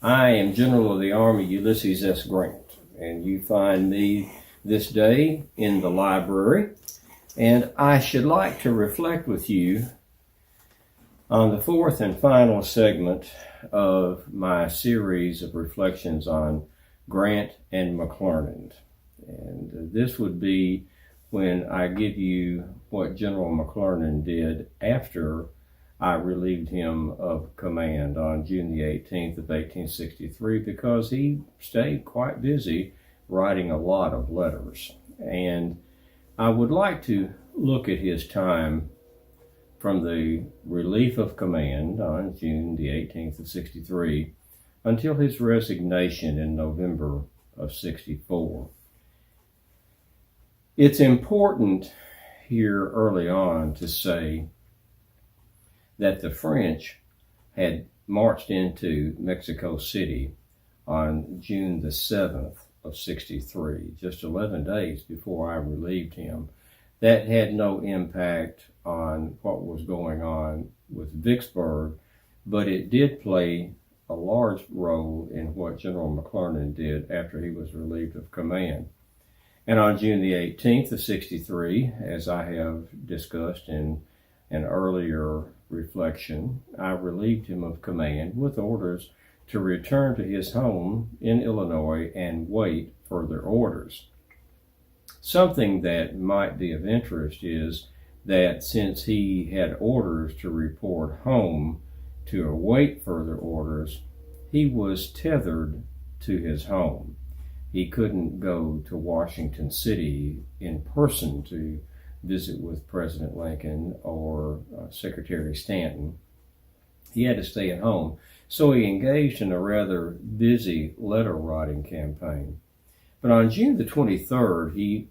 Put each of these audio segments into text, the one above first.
I am General of the Army Ulysses S. Grant, and you find me this day in the library, and I should like to reflect with you on the fourth and final segment of my series of reflections on Grant and McClernand. And this would be when I give you what General McClernand did after I relieved him of command on June the 18th of 1863, because he stayed quite busy writing a lot of letters. And I would like to look at his time from the relief of command on June the 18th of 63 until his resignation in November of 64. It's important here early on to say that the French had marched into Mexico City on June the 7th of 63, just 11 days before I relieved him. That had no impact on what was going on with Vicksburg, but it did play a large role in what General McClernand did after he was relieved of command. And on June the 18th of 63, as I have discussed in an earlier reflection, I relieved him of command with orders to return to his home in Illinois and wait further orders. Something that might be of interest is that since he had orders to report home to await further orders, he was tethered to his home. He couldn't go to Washington City in person to visit with President Lincoln or Secretary Stanton. He had to stay at home. So he engaged in a rather busy letter writing campaign. But on June the 23rd, he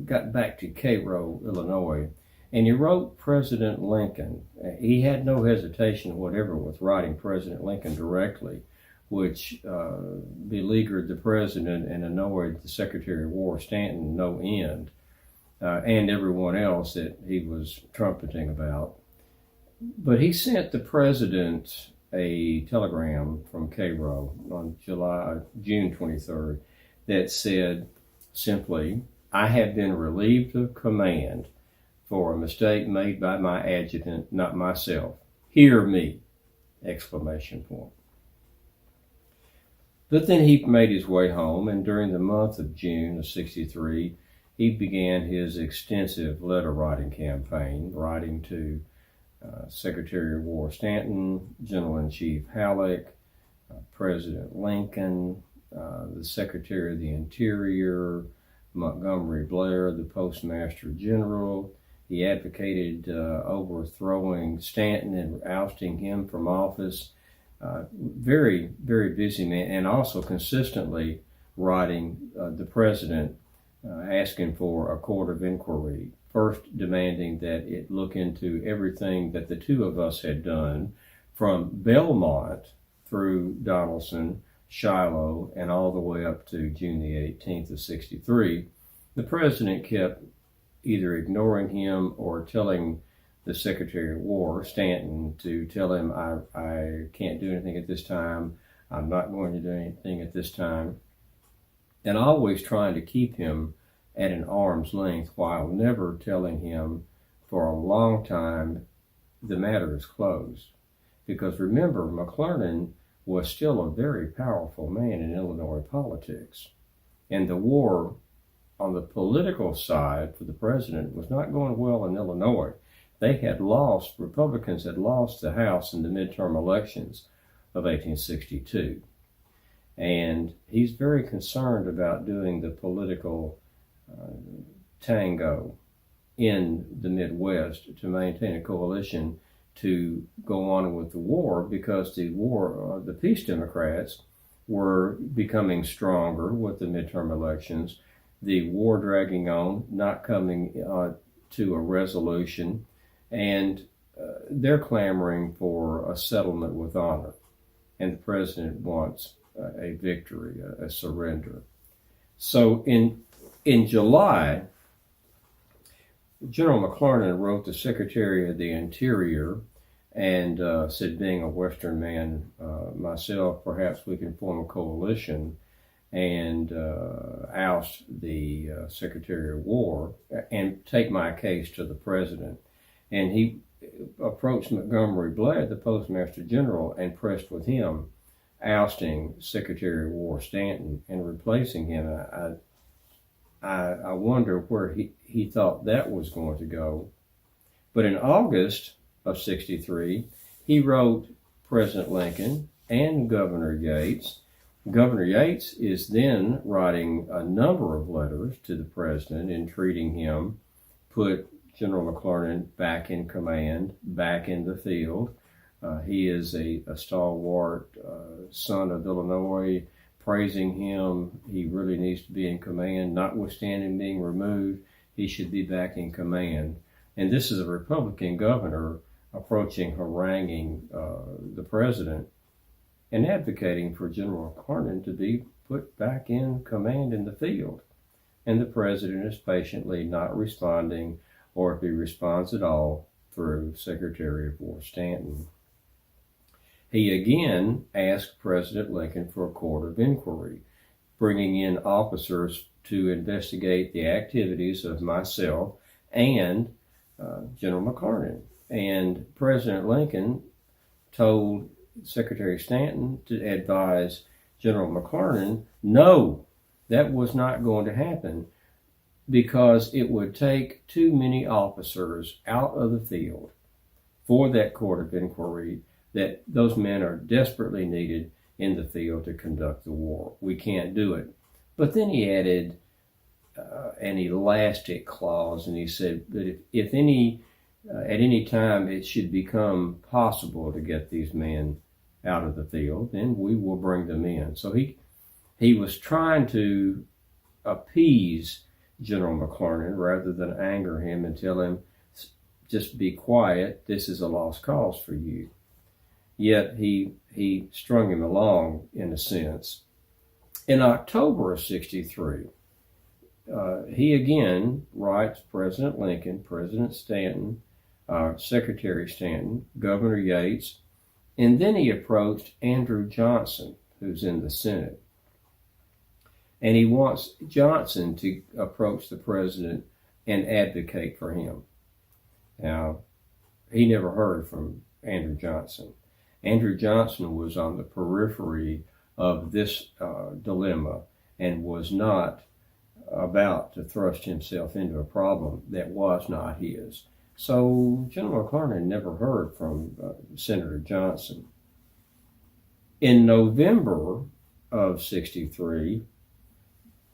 got back to Cairo, Illinois, and he wrote President Lincoln. He had no hesitation whatever with writing President Lincoln directly, which beleaguered the president and annoyed the Secretary of War, Stanton, no end, and everyone else that he was trumpeting about. But he sent the president a telegram from Cairo on June 23rd that said simply, "I have been relieved of command for a mistake made by my adjutant, not myself. Hear me!" Exclamation point. But then he made his way home, and during the month of June of 63, he began his extensive letter writing campaign, writing to Secretary of War Stanton, General-in-Chief Halleck, President Lincoln, the Secretary of the Interior, Montgomery Blair, the Postmaster General. He advocated overthrowing Stanton and ousting him from office. Very, very busy man, and also consistently writing the president, asking for a court of inquiry, first demanding that it look into everything that the two of us had done from Belmont through Donelson, Shiloh, and all the way up to June the 18th of 63. The president kept either ignoring him or telling the Secretary of War, Stanton, to tell him, I can't do anything at this time, I'm not going to do anything at this time, and always trying to keep him at an arm's length while never telling him for a long time the matter is closed. Because remember, McClernand was still a very powerful man in Illinois politics, and the war on the political side for the president was not going well in Illinois. Republicans had lost the House in the midterm elections of 1862. And he's very concerned about doing the political tango in the Midwest to maintain a coalition to go on with the war, because the peace Democrats were becoming stronger with the midterm elections, the war dragging on, not coming to a resolution, and they're clamoring for a settlement with honor. And the president wants a victory, a surrender. So in July, General McClernand wrote the Secretary of the Interior and said, being a Western man myself, perhaps we can form a coalition and oust the Secretary of War and take my case to the president. And he approached Montgomery Blair, the Postmaster General, and pressed with him, ousting Secretary of War Stanton and replacing him. I wonder where he thought that was going to go. But in August of '63, he wrote President Lincoln and Governor Yates. Governor Yates is then writing a number of letters to the president, entreating him put General McClernand back in command, back in the field. He is a stalwart son of Illinois, praising him. He really needs to be in command, notwithstanding being removed. He should be back in command. And this is a Republican governor approaching, haranguing the president and advocating for General McClernand to be put back in command in the field. And the president is patiently not responding, or if he responds at all, through Secretary of War Stanton. He again asked President Lincoln for a court of inquiry, bringing in officers to investigate the activities of myself and General McClernand. And President Lincoln told Secretary Stanton to advise General McClernand, no, that was not going to happen, because it would take too many officers out of the field for that court of inquiry, that those men are desperately needed in the field to conduct the war. We can't do it. But then he added an elastic clause, and he said that if at any time it should become possible to get these men out of the field, then we will bring them in. So he was trying to appease General McClernand rather than anger him and tell him, just be quiet, this is a lost cause for you. Yet he strung him along in a sense. In October of '63, he again writes President Lincoln, President Stanton, Secretary Stanton, Governor Yates, and then he approached Andrew Johnson, who's in the Senate. And he wants Johnson to approach the president and advocate for him. Now, he never heard from Andrew Johnson. Andrew Johnson was on the periphery of this dilemma and was not about to thrust himself into a problem that was not his. So General McClernand never heard from Senator Johnson. In November of '63,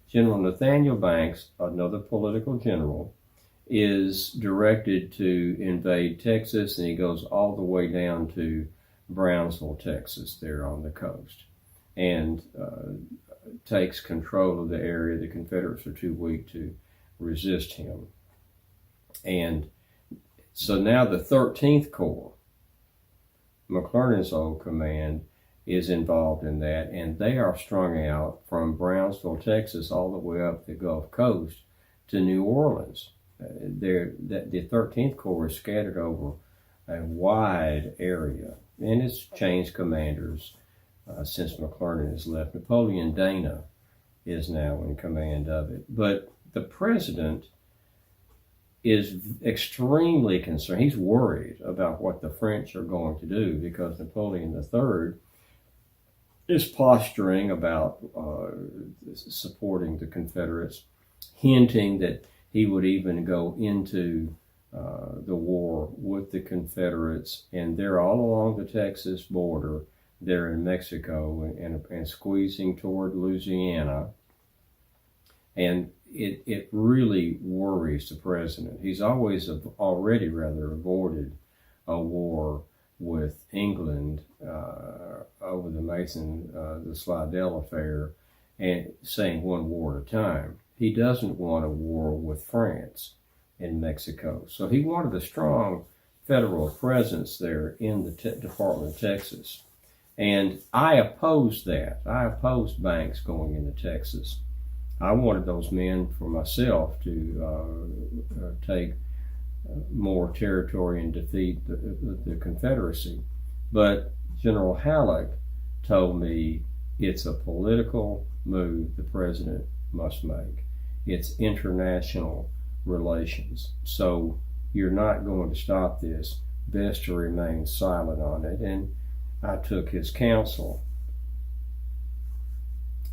General Nathaniel Banks, another political general, is directed to invade Texas, and he goes all the way down to Brownsville, Texas, there on the coast, and takes control of the area. The Confederates are too weak to resist him. And so now the 13th Corps, McClernand's old command, is involved in that, and they are strung out from Brownsville, Texas, all the way up the Gulf Coast to New Orleans. The 13th Corps is scattered over a wide area, and it's changed commanders since McClernand has left. Napoleon Dana is now in command of it. But the president is extremely concerned. He's worried about what the French are going to do, because Napoleon III is posturing about supporting the Confederates, hinting that he would even go into the war with the Confederates, and they're all along the Texas border. They're in Mexico and squeezing toward Louisiana, and it really worries the president. He's already avoided a war with England over the Slidell affair, and saying one war at a time. He doesn't want a war with France in Mexico. So he wanted a strong federal presence there in the Department of Texas. And I opposed that. I opposed Banks going into Texas. I wanted those men for myself to take more territory and defeat the Confederacy. But General Halleck told me it's a political move the president must make. It's international relations. So you're not going to stop this. Best to remain silent on it. And I took his counsel.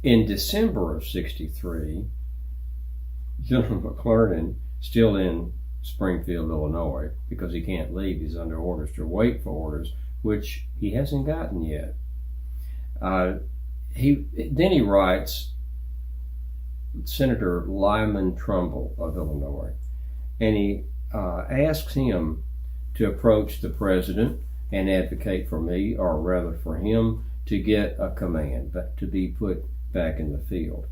In December of '63, General McClernand, still in Springfield, Illinois, because he can't leave, he's under orders to wait for orders, which he hasn't gotten yet. He writes Senator Lyman Trumbull of Illinois, and he asks him to approach the president and advocate for me, or rather for him, to get a command, but to be put back in the field.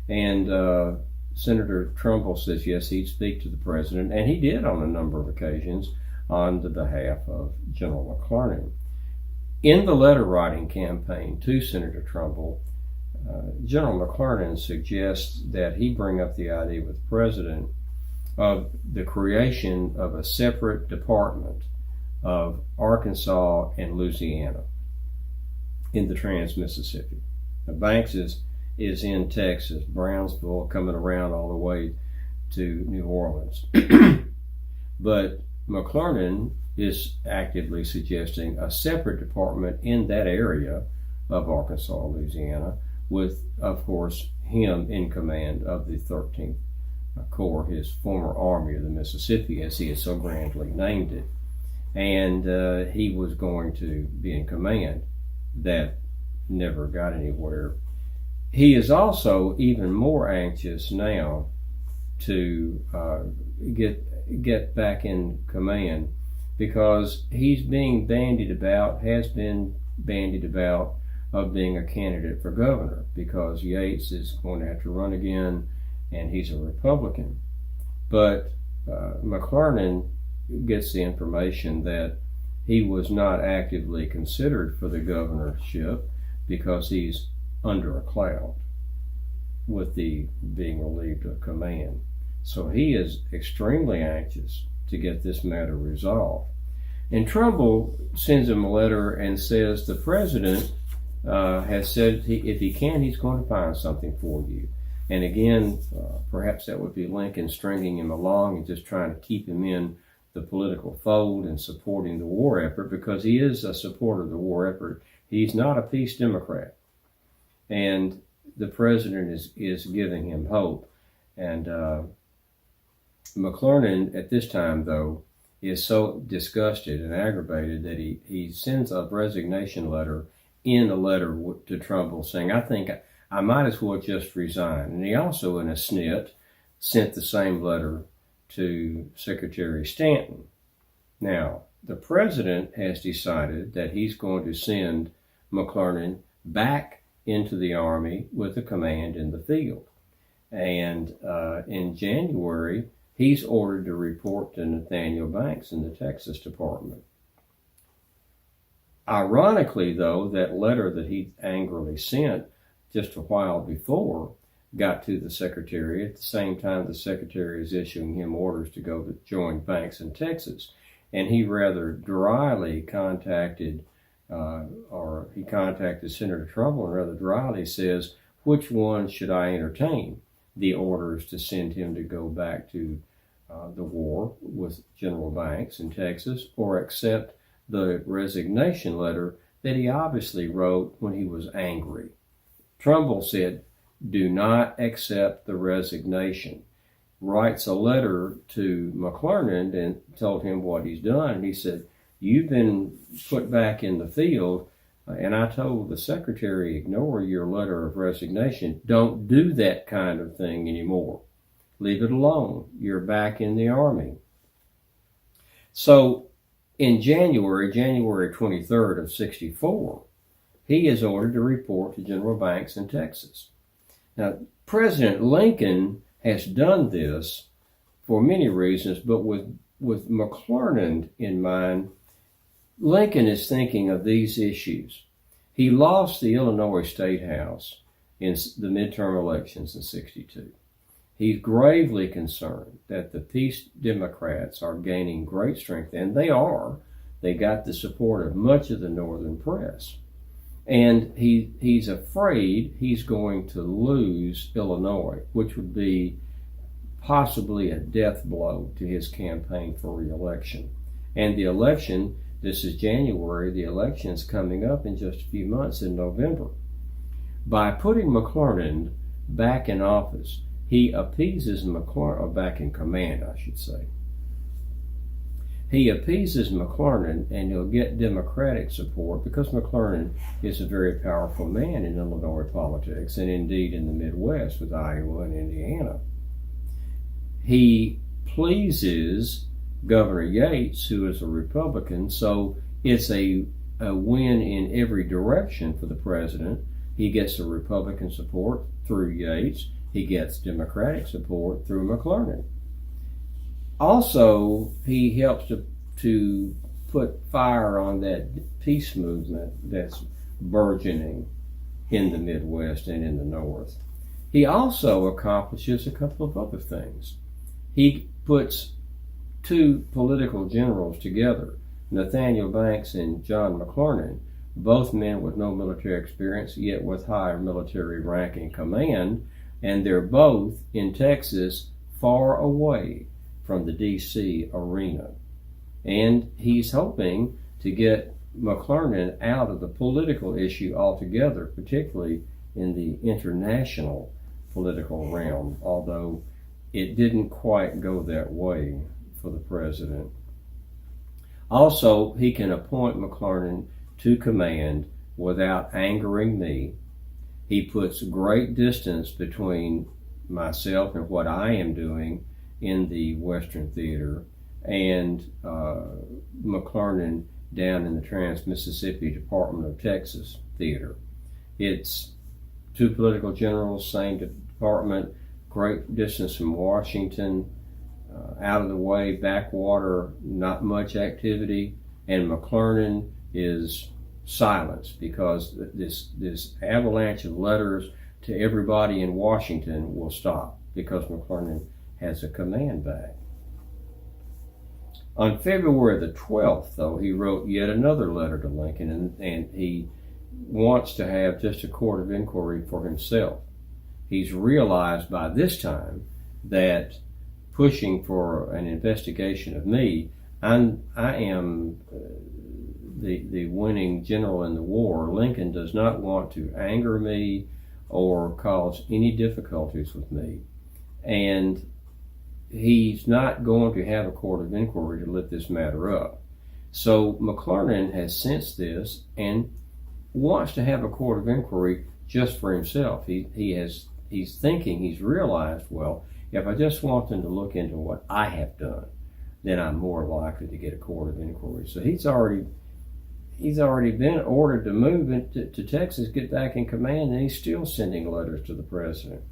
And Senator Trumbull says yes, he'd speak to the president, and he did on a number of occasions on the behalf of General McClernand. In the letter writing campaign to Senator Trumbull, General McClernand suggests that he bring up the idea with the president of the creation of a separate department of Arkansas and Louisiana in the Trans-Mississippi. Now, Banks is in Texas, Brownsville, coming around all the way to New Orleans. But McClernand is actively suggesting a separate department in that area of Arkansas, Louisiana, with, of course, him in command of the 13th Corps, his former Army of the Mississippi, as he has so grandly named it. And he was going to be in command. That never got anywhere. He is also even more anxious now to get back in command, because he's being bandied about, has been bandied about, of being a candidate for governor, because Yates is going to have to run again, and he's a Republican. But McClernand gets the information that he was not actively considered for the governorship because he's under a cloud with the being relieved of command. So he is extremely anxious to get this matter resolved. And Trumbull sends him a letter and says the president has said if he can, he's going to find something for you. And again, perhaps that would be Lincoln stringing him along and just trying to keep him in the political fold and supporting the war effort, because he is a supporter of the war effort. He's not a peace Democrat. And the president is giving him hope. And McClernand at this time, though, is so disgusted and aggravated that he sends a resignation letter in a letter to Trumbull saying, I think I might as well just resign. And he also, in a snit, sent the same letter to Secretary Stanton. Now, the president has decided that he's going to send McClernand back into the Army with a command in the field. And in January, he's ordered to report to Nathaniel Banks in the Texas Department. Ironically, though, that letter that he angrily sent just a while before got to the secretary at the same time the secretary is issuing him orders to go to join Banks in Texas. And he rather dryly contacted Senator Trumbull, and rather dryly says, which one should I entertain? The orders to send him to go back to the war with General Banks in Texas, or accept the resignation letter that he obviously wrote when he was angry. Trumbull said, do not accept the resignation. Writes a letter to McClernand and told him what he's done. And he said, you've been put back in the field, and I told the secretary, ignore your letter of resignation. Don't do that kind of thing anymore. Leave it alone. You're back in the Army. So in January 23rd of '64, he is ordered to report to General Banks in Texas. Now, President Lincoln has done this for many reasons, but with McClernand in mind, Lincoln is thinking of these issues. He lost the Illinois State House in the midterm elections in '62. He's gravely concerned that the peace Democrats are gaining great strength, and they are. They got the support of much of the northern press. And he's afraid he's going to lose Illinois, which would be possibly a death blow to his campaign for re-election. And the election, this is January, the election is coming up in just a few months in November. By putting McClernand back in office, he appeases McClernand, or back in command, I should say. He appeases McClernand, and he'll get Democratic support because McClernand is a very powerful man in Illinois politics, and indeed in the Midwest with Iowa and Indiana. He pleases Governor Yates, who is a Republican, so it's a win in every direction for the president. He gets the Republican support through Yates. He gets Democratic support through McClernand. Also, he helps to put fire on that peace movement that's burgeoning in the Midwest and in the North. He also accomplishes a couple of other things. He puts two political generals together, Nathaniel Banks and John McClernand, both men with no military experience, yet with high military rank and command, and they're both in Texas, far away from the D.C. arena. And he's hoping to get McClernand out of the political issue altogether, particularly in the international political realm, although it didn't quite go that way for the president. Also, he can appoint McClernand to command without angering me. He puts great distance between myself and what I am doing in the Western Theater and McClernand down in the Trans-Mississippi Department of Texas Theater. It's two political generals, same department, great distance from Washington, out of the way, backwater, not much activity, and McClernand is silenced because this avalanche of letters to everybody in Washington will stop because McClernand has a command back. On February the 12th, though, he wrote yet another letter to Lincoln, and he wants to have just a court of inquiry for himself. He's realized by this time that pushing for an investigation of me, I am the winning general in the war. Lincoln does not want to anger me or cause any difficulties with me. And he's not going to have a court of inquiry to let this matter up. So McClernand has sensed this and wants to have a court of inquiry just for himself. He's thinking, he's realized, well, if I just want them to look into what I have done, then I'm more likely to get a court of inquiry. So he's already been ordered to move to Texas, get back in command, and he's still sending letters to the president.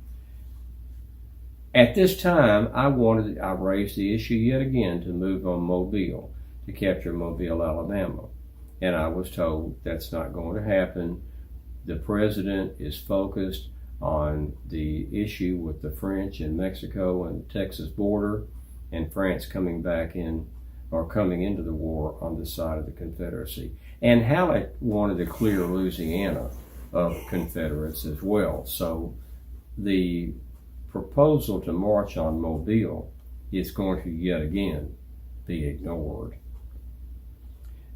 At this time, I raised the issue yet again to move on Mobile, to capture Mobile, Alabama. And I was told that's not going to happen. The president is focused on the issue with the French in Mexico and the Texas border, and France coming into the war on the side of the Confederacy. And Halleck wanted to clear Louisiana of Confederates as well. So the proposal to march on Mobile is going to yet again be ignored.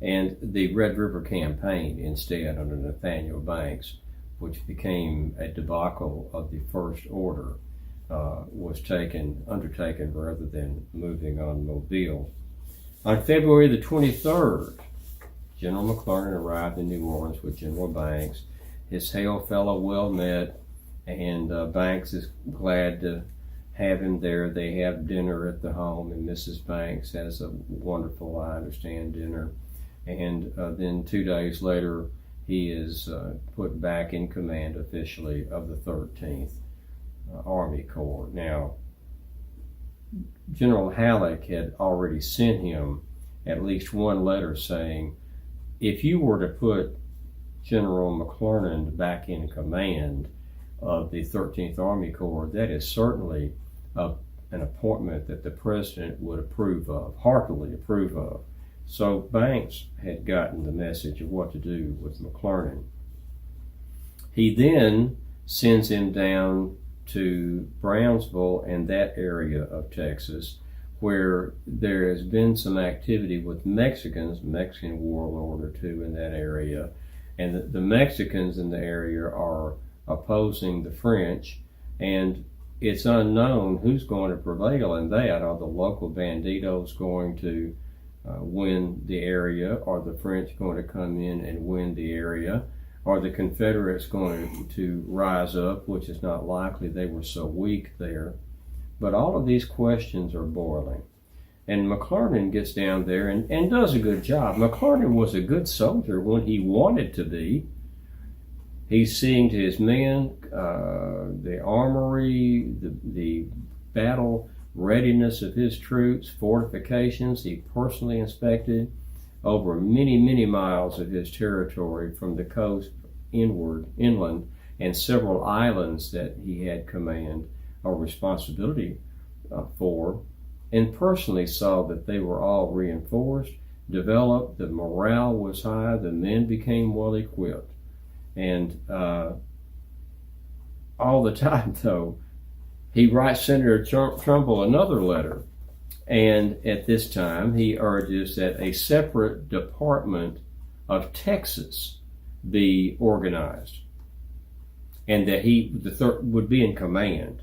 And the Red River Campaign instead under Nathaniel Banks, which became a debacle of the First Order, was undertaken rather than moving on Mobile. On February the 23rd, General McClernand arrived in New Orleans with General Banks. His hail fellow well met, and Banks is glad to have him there. They have dinner at the home, and Mrs. Banks has a wonderful, I understand, dinner. And then 2 days later, he is put back in command officially of the 13th Army Corps. Now, General Halleck had already sent him at least one letter saying, if you were to put General McClernand back in command of the 13th Army Corps, that is certainly an appointment that the president would approve of, heartily approve of. So Banks had gotten the message of what to do with McClernand. He then sends him down to Brownsville and that area of Texas, where there has been some activity with Mexicans, Mexican warlord or two in that area, and the Mexicans in the area are opposing the French, and it's unknown who's going to prevail in that. Are the local banditos going to win the area? Are the French going to come in and win the area? Are the Confederates going to rise up, which is not likely, they were so weak there. But all of these questions are boiling. And McClernand gets down there and does a good job. McClernand was a good soldier when he wanted to be. He's seeing to his men the armory, the battle readiness of his troops, fortifications. He personally inspected over many, many miles of his territory from the coast inland, and several islands that he had command or responsibility for, and personally saw that they were all reinforced, developed, the morale was high, the men became well equipped. And all the time, though, he writes Senator Trumbull another letter, and at this time he urges that a separate Department of Texas be organized, and that he would be in command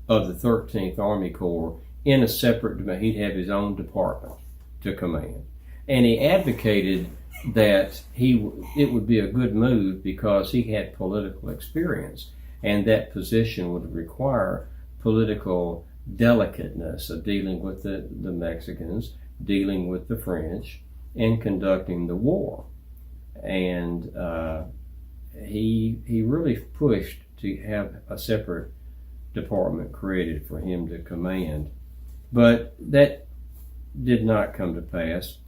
of the 13th Army Corps in a separate, he'd have his own department to command. And he advocated that it would be a good move because he had political experience, and that position would require political delicateness of dealing with the Mexicans, dealing with the French, and conducting the war. And he really pushed to have a separate department created for him to command. But that did not come to pass.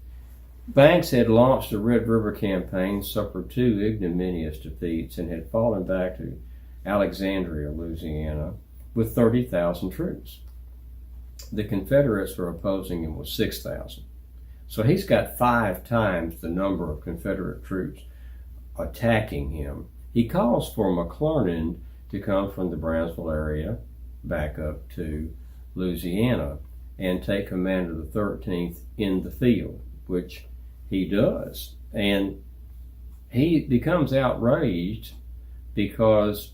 Banks had launched the Red River Campaign, suffered 2 ignominious defeats, and had fallen back to Alexandria, Louisiana, with 30,000 troops. The Confederates were opposing him with 6,000. So he's got 5 times the number of Confederate troops attacking him. He calls for McClernand to come from the Brownsville area back up to Louisiana and take command of the 13th in the field, which he does. And he becomes outraged because,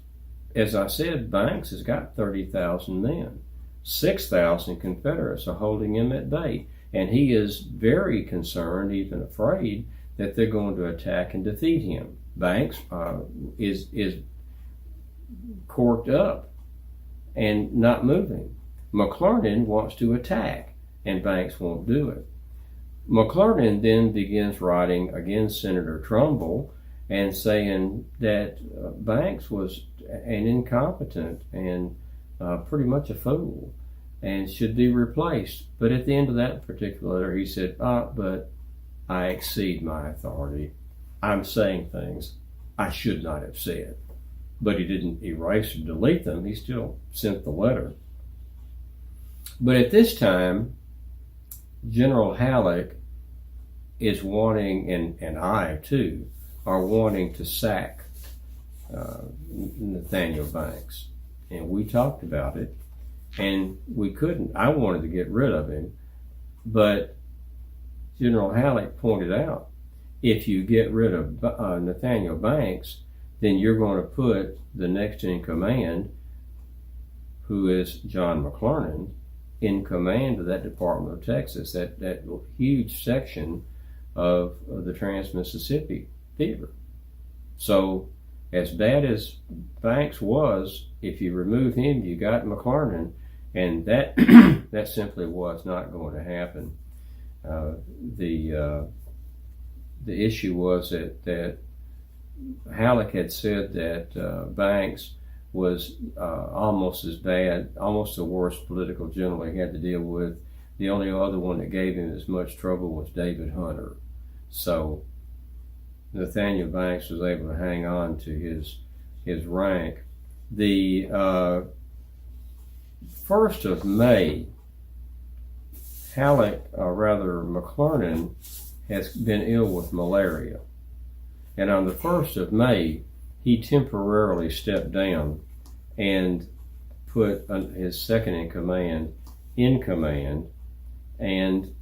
as I said, Banks has got 30,000 men. 6,000 Confederates are holding him at bay. And he is very concerned, even afraid, that they're going to attack and defeat him. Banks is corked up and not moving. McClernand wants to attack, and Banks won't do it. McClernand then begins writing against Senator Trumbull and saying that Banks was an incompetent and pretty much a fool and should be replaced. But at the end of that particular letter, he said, but I exceed my authority. I'm saying things I should not have said. But he didn't erase or delete them. He still sent the letter. But at this time, General Halleck is wanting, and I too, are wanting to sack Nathaniel Banks. And we talked about it, and we couldn't. I wanted to get rid of him, but General Halleck pointed out, if you get rid of Nathaniel Banks, then you're going to put the next in command, who is John McClernand, in command of that Department of Texas, that huge section of the Trans-Mississippi Theater. So, as bad as Banks was, if you remove him, you got McClernand, and that that simply was not going to happen. The issue was that Halleck had said that Banks was almost as bad, almost the worst political general he had to deal with. The only other one that gave him as much trouble was David Hunter. So Nathaniel Banks was able to hang on to his rank. The 1st of May, McClernand has been ill with malaria. And on the 1st of May, he temporarily stepped down and put his second in command and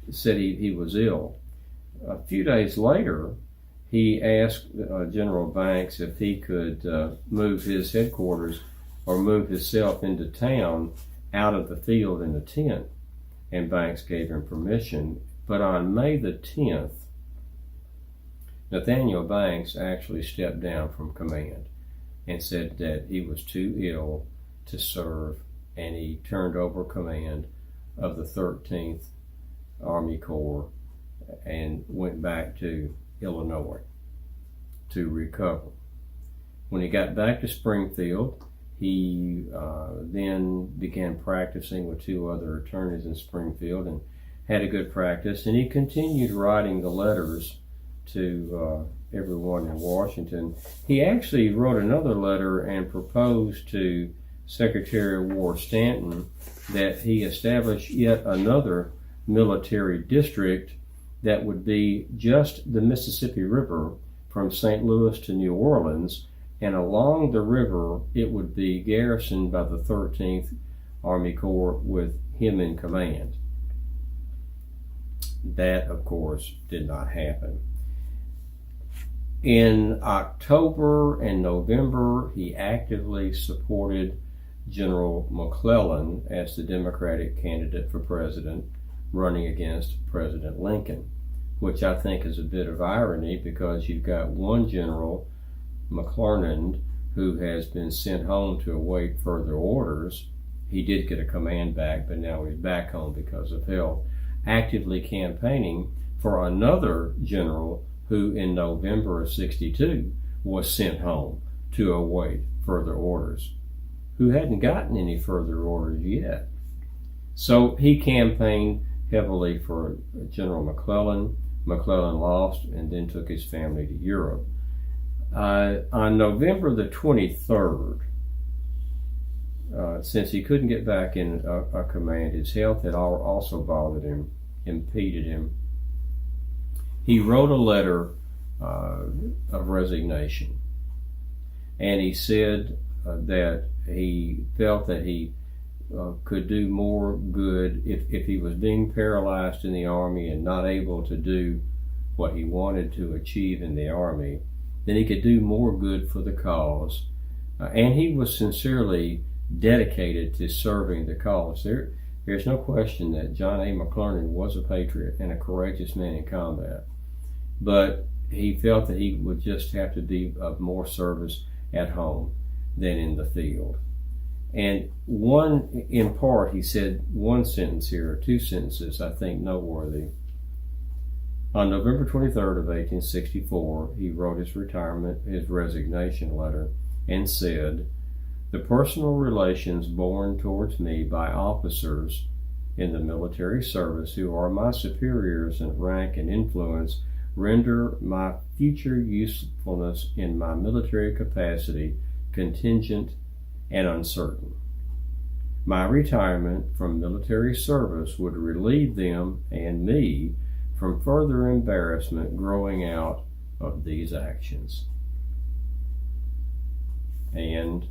said he was ill. A few days later, he asked General Banks if he could move his headquarters or move himself into town out of the field in a tent, and Banks gave him permission. But on May the 10th, Nathaniel Banks actually stepped down from command and said that he was too ill to serve, and he turned over command of the 13th Army Corps and went back to Illinois to recover. When he got back to Springfield, he then began practicing with 2 other attorneys in Springfield and had a good practice, and he continued writing the letters to everyone in Washington. He actually wrote another letter and proposed to Secretary of War Stanton that he establish yet another military district that would be just the Mississippi River from St. Louis to New Orleans, and along the river it would be garrisoned by the 13th Army Corps with him in command. That, of course, did not happen. In October and November, he actively supported General McClellan as the Democratic candidate for president, running against President Lincoln, which I think is a bit of irony because you've got one general, McClernand, who has been sent home to await further orders. He did get a command back, but now he's back home because of health, actively campaigning for another general who in November of '62 was sent home to await further orders, who hadn't gotten any further orders yet. So he campaigned heavily for General McClellan. McClellan lost and then took his family to Europe. On November the 23rd, since he couldn't get back in a command, his health had also bothered him, impeded him. He wrote a letter of resignation, and he said that he felt that he could do more good if he was being paralyzed in the Army and not able to do what he wanted to achieve in the Army, then he could do more good for the cause. And he was sincerely dedicated to serving the cause. There's no question that John A. McClernand was a patriot and a courageous man in combat, but he felt that he would just have to be of more service at home than in the field. And in part, he said one sentence here, or 2 sentences, I think noteworthy. On November 23rd of 1864, he wrote his resignation letter, and said, "The personal relations borne towards me by officers in the military service who are my superiors in rank and influence render my future usefulness in my military capacity contingent and uncertain. My retirement from military service would relieve them and me from further embarrassment growing out of these actions." And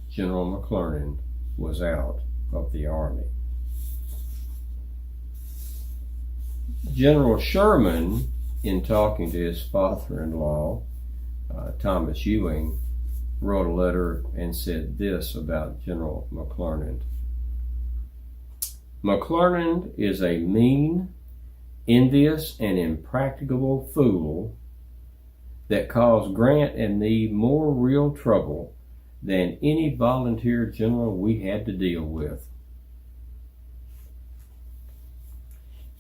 General McClernand was out of the Army. General Sherman, in talking to his father-in-law, Thomas Ewing, wrote a letter and said this about General McClernand. "McClernand is a mean, envious, and impracticable fool that caused Grant and me more real trouble than any volunteer general we had to deal with.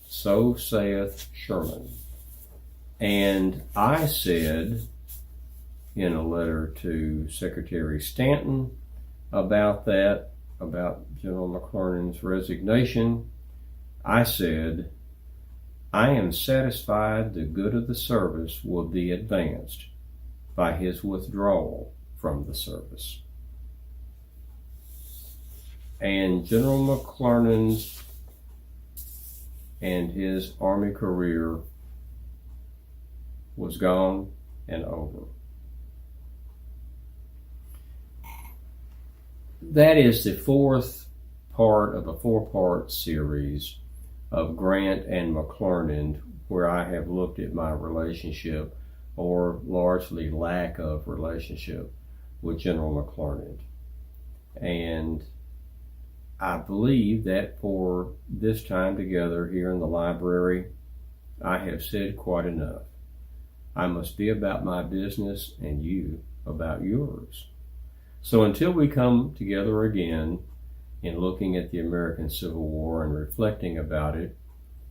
So saith Sherman." And I said in a letter to Secretary Stanton about that, about General McClernand's resignation, I said, "I am satisfied the good of the service will be advanced by his withdrawal from the service." And General McClernand and his Army career was gone and over. That is the fourth part of a four-part series of Grant and McClernand, where I have looked at my relationship, or largely lack of relationship, with General McClernand. And I believe that for this time together here in the library, I have said quite enough. I must be about my business and you about yours. So until we come together again in looking at the American Civil War and reflecting about it,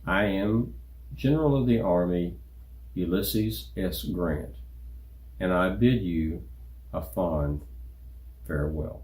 I am General of the Army Ulysses S. Grant, and I bid you a fond farewell.